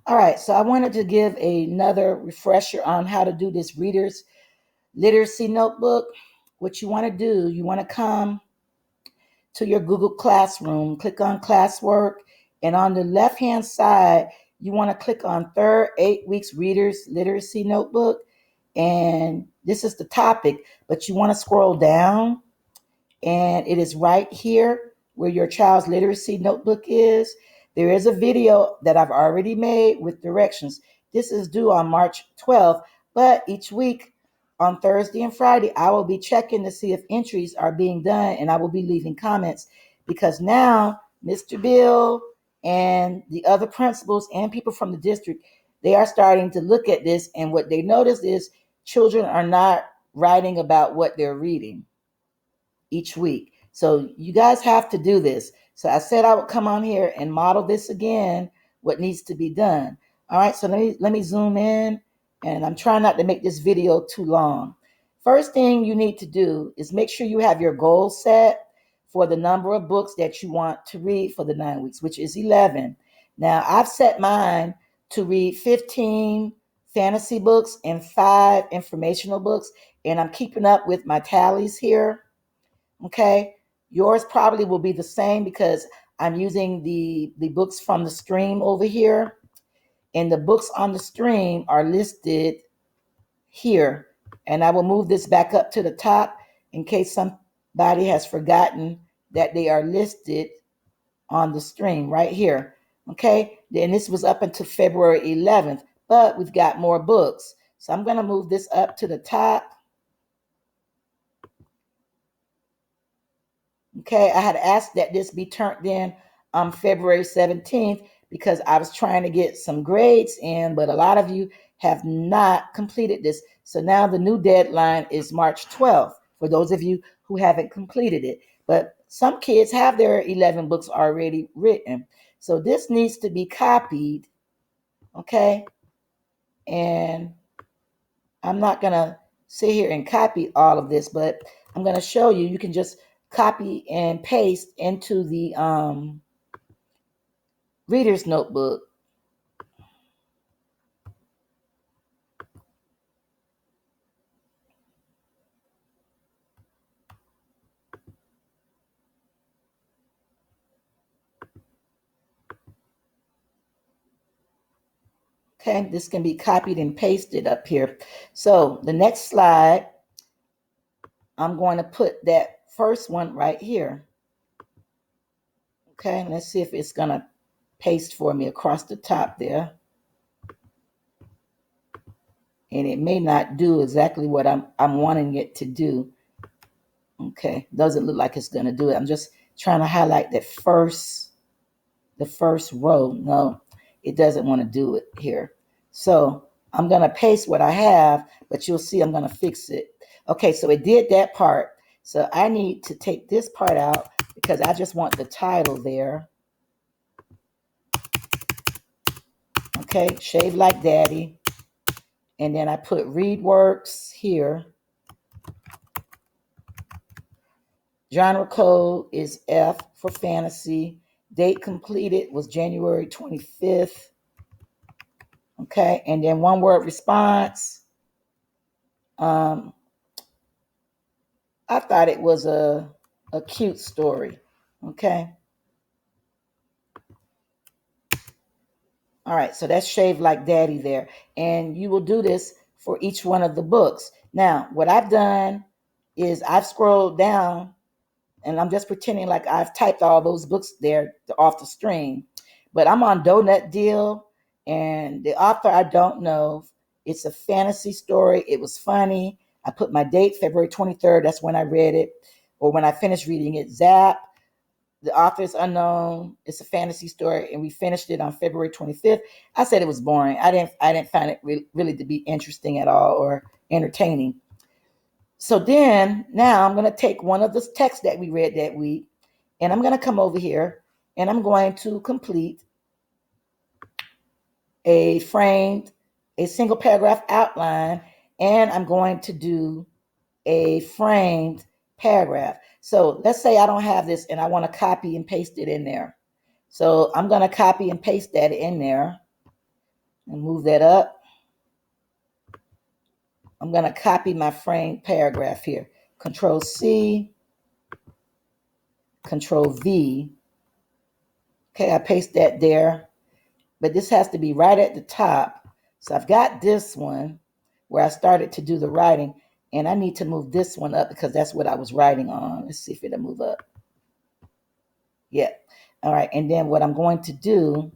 All right, so I wanted to give another refresher on how to do this readers literacy notebook. What you want to do, you want to come to your Google Classroom, click on classwork, and on the left hand side, you want to click on third 8 weeks readers literacy notebook. And this is the topic, but you want to scroll down, and it is right here where your child's literacy notebook is. There is a video that I've already made with directions. This is due on March 12th, but each week on Thursday and Friday, I will be checking to see if entries are being done, and I will be leaving comments because now Mr. Bill and the other principals and people from the district, they are starting to look at this, and what they notice is children are not writing about what they're reading each week. So you guys have to do this. So I said I would come on here and model this again, what needs to be done. All right, so let me zoom in, and I'm trying not to make this video too long. First thing you need to do is make sure you have your goal set for the number of books that you want to read for the 9 weeks, which is 11. Now, I've set mine to read 15 fantasy books and 5 informational books, and I'm keeping up with my tallies here. Okay, yours probably will be the same because I'm using the books from the stream over here, and the books on the stream are listed here. And I will move this back up to the top in case somebody has forgotten that they are listed on the stream right here. Okay, then this was up until February 11th, but we've got more books. So I'm going to move this up to the top. Okay, I had asked that this be turned in on February 17th because I was trying to get some grades in, but a lot of you have not completed this. So now the new deadline is March 12th for those of you who haven't completed it. But some kids have their 11 books already written. So this needs to be copied, okay? And I'm not going to sit here and copy all of this, but I'm going to show you. You can just copy and paste into the reader's notebook. Okay, this can be copied and pasted up here. So the next slide, I'm going to put that first one right here. Okay, let's see if it's going to paste for me across the top there. And it may not do exactly what I'm wanting it to do. Okay, doesn't look like it's going to do it. I'm just trying to highlight the first row. No, it doesn't want to do it here. So I'm going to paste what I have, but you'll see I'm going to fix it. Okay, so it did that part. So I need to take this part out because I just want the title there. Okay, Shave Like Daddy. And then I put ReadWorks here. Genre code is F for fantasy. Date completed was January 25th. Okay, and then one word response. I thought it was a cute story. Okay. All right, so that's Shave Like Daddy there. And you will do this for each one of the books. Now, what I've done is I've scrolled down and I'm just pretending like I've typed all those books there off the stream. But I'm on Donut Deal, and the author I don't know. It's a fantasy story. It was funny. I put my date, February 23rd. That's when I read it, or when I finished reading it. Zap. The author is unknown. It's a fantasy story, and we finished it on February 25th. I said it was boring. I didn't find it really to be interesting at all or entertaining. So then now I'm going to take one of the texts that we read that week, and I'm going to come over here and I'm going to complete a single paragraph outline, and I'm going to do a framed paragraph. So let's say I don't have this and I want to copy and paste it in there. So I'm going to copy and paste that in there. and move that up. I'm going to copy my frame paragraph here. Control C, Control V. Okay, I paste that there. But this has to be right at the top. So I've got this one where I started to do the writing, and I need to move this one up because that's what I was writing on. Let's see if it'll move up. Yeah. All right. And then what I'm going to do,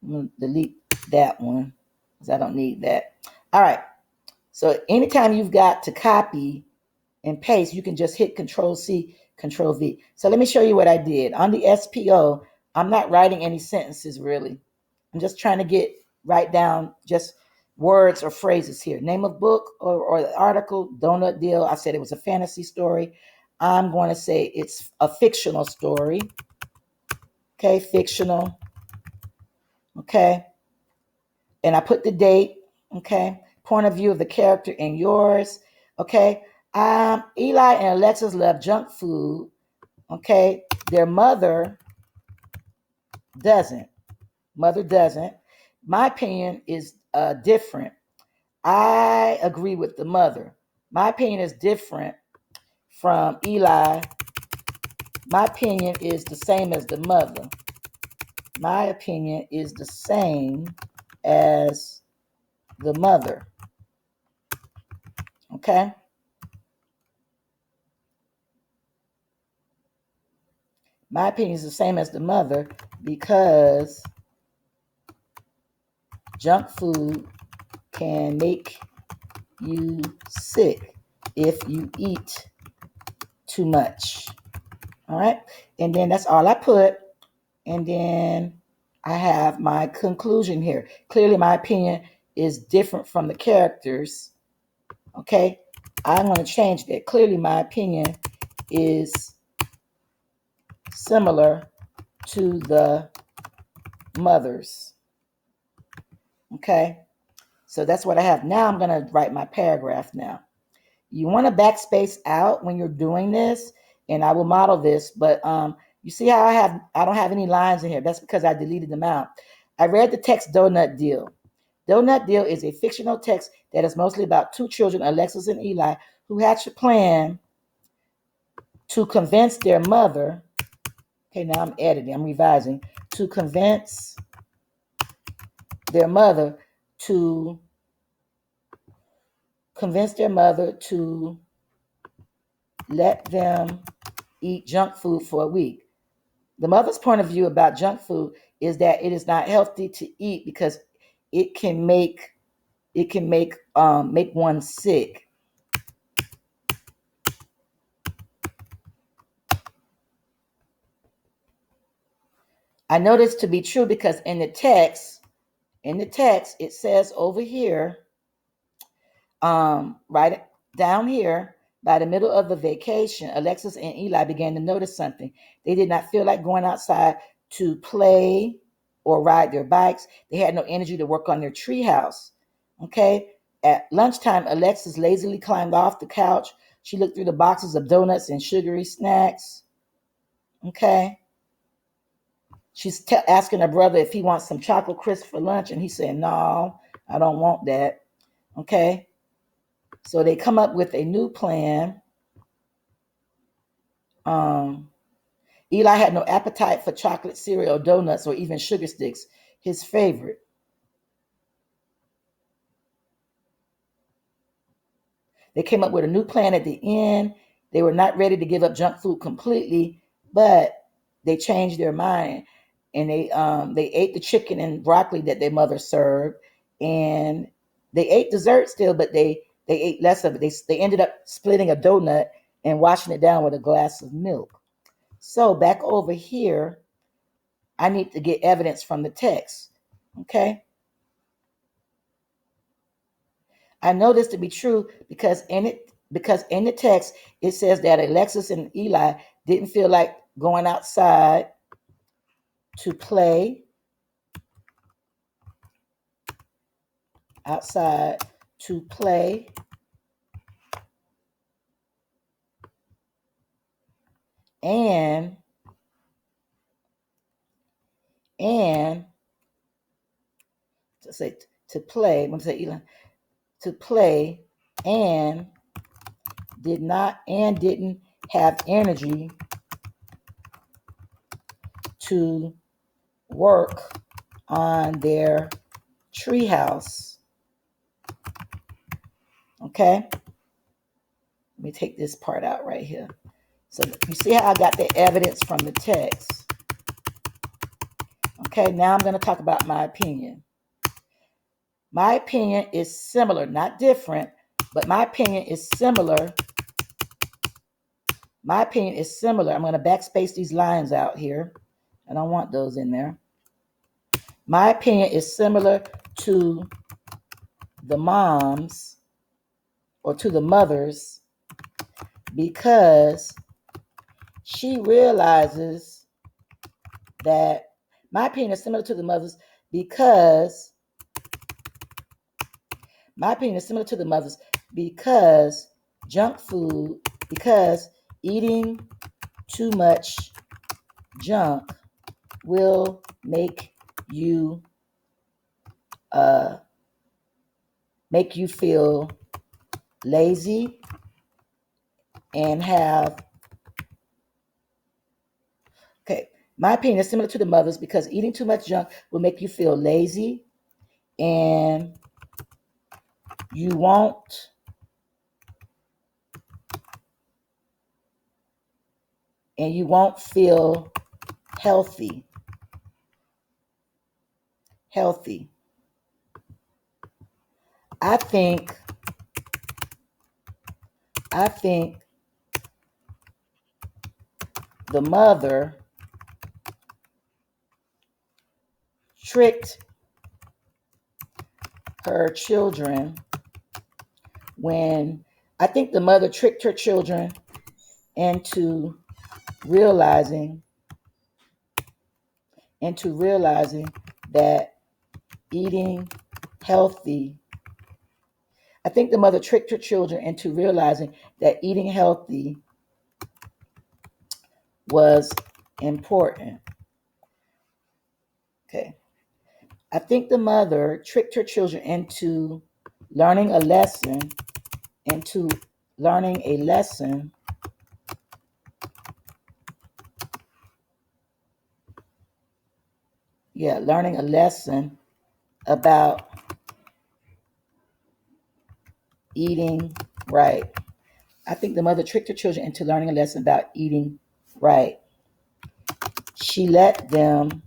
I'm going to delete that one because I don't need that. All right. So anytime you've got to copy and paste, you can just hit Control C, Control V. So let me show you what I did. On the SPO, I'm not writing any sentences really. I'm just trying to write down just words or phrases here. Name of book or the article, Donut Deal. I said it was a fantasy story. I'm going to say it's a fictional story. Okay, fictional. Okay. And I put the date. Okay. Point of view of the character and yours. Okay. Eli and Alexis love junk food. Okay. Their mother doesn't. Mother doesn't. My opinion is different. I agree with the mother. My opinion is different from Eli. My opinion is the same as the mother. My opinion is the same as the mother. Okay? My opinion is the same as the mother because junk food can make you sick if you eat too much. All right? And then that's all I put. And then I have my conclusion here. Clearly, my opinion is different from the characters. Okay? I'm going to change that. Clearly, my opinion is similar to the mother's. Okay? So that's what I have. Now I'm going to write my paragraph now. You want to backspace out when you're doing this, and I will model this, but you see how I don't have any lines in here. That's because I deleted them out. I read the text Donut Deal. Donut Deal is a fictional text that is mostly about two children, Alexis and Eli, who hatch a plan to convince their mother. Okay, now I'm editing, I'm revising. To convince their mother to let them eat junk food for a week. The mother's point of view about junk food is that it is not healthy to eat because it can make one sick. I know this to be true because in the text it says over here, right down here, by the middle of the vacation, Alexis and Eli began to notice something. They did not feel like going outside to play or ride their bikes. They had no energy to work on their treehouse. Okay. At lunchtime, Alexis lazily climbed off the couch. She looked through the boxes of donuts and sugary snacks. Okay. She's asking her brother if he wants some chocolate crisp for lunch, and he said, "No, I don't want that." Okay. So they come up with a new plan. Eli had no appetite for chocolate cereal, donuts, or even sugar sticks, his favorite. They came up with a new plan at the end. They were not ready to give up junk food completely, but they changed their mind, and they ate the chicken and broccoli that their mother served, and they ate dessert still, but they ate less of it. They ended up splitting a donut and washing it down with a glass of milk. So back over here, I need to get evidence from the text. Okay. I know this to be true because in the text it says that Alexis and Eli didn't feel like going outside to play outside to play and to say to play. I'm going to say Elon to play and didn't have energy to work on their treehouse. Okay? Let me take this part out right here. So you see how I got the evidence from the text. Okay, now I'm going to talk about my opinion. My opinion is similar, not different, but my opinion is similar. My opinion is similar. I'm going to backspace these lines out here. I don't want those in there. My opinion is similar to the moms or to the mothers because she realizes that my opinion is similar to the mothers because junk food, because eating too much junk will make you feel lazy and have my opinion is similar to the mothers because eating too much junk will make you feel lazy and you won't feel healthy. I think the mother tricked her children into realizing that eating healthy. I think the mother tricked her children into realizing that eating healthy was important. Okay. I think the mother tricked her children into learning a lesson, learning a lesson about eating right. I think the mother tricked her children into learning a lesson about eating right. She let them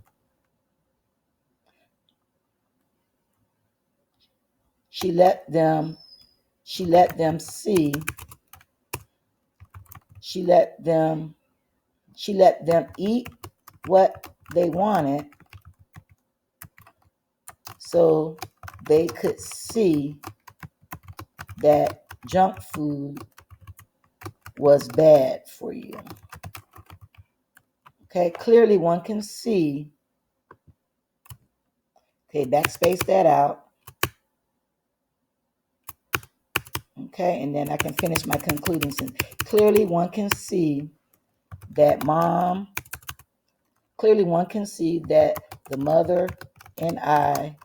eat what they wanted so they could see that junk food was bad for you. Okay, clearly one can see. Okay, backspace that out. Okay, and then I can finish my concluding sentence. Clearly one can see that the mother and I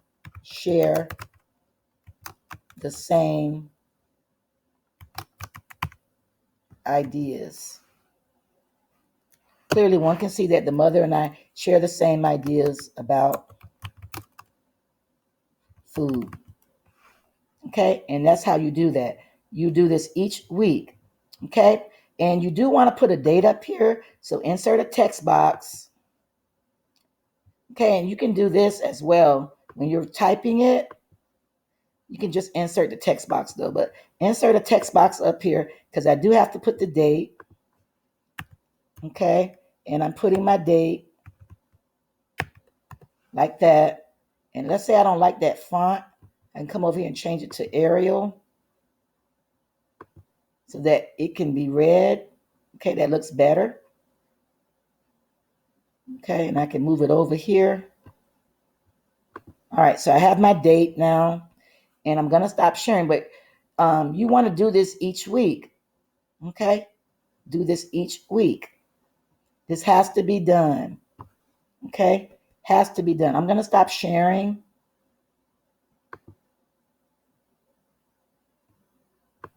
share the same ideas. Clearly one can see that the mother and I share the same ideas about food. Okay, and that's how you do that. You do this each week. Okay, and you do want to put a date up here, so insert a text box. Okay, and you can do this as well. When you're typing it, you can just insert the text box though, but insert a text box up here because I do have to put the date. Okay, and I'm putting my date like that. And let's say I don't like that font, I can come over here and change it to Arial so that it can be read. Okay, that looks better. Okay, and I can move it over here. All right, so I have my date now, and I'm going to stop sharing, but you want to do this each week. Okay, do this each week. This has to be done. Okay, has to be done. I'm going to stop sharing.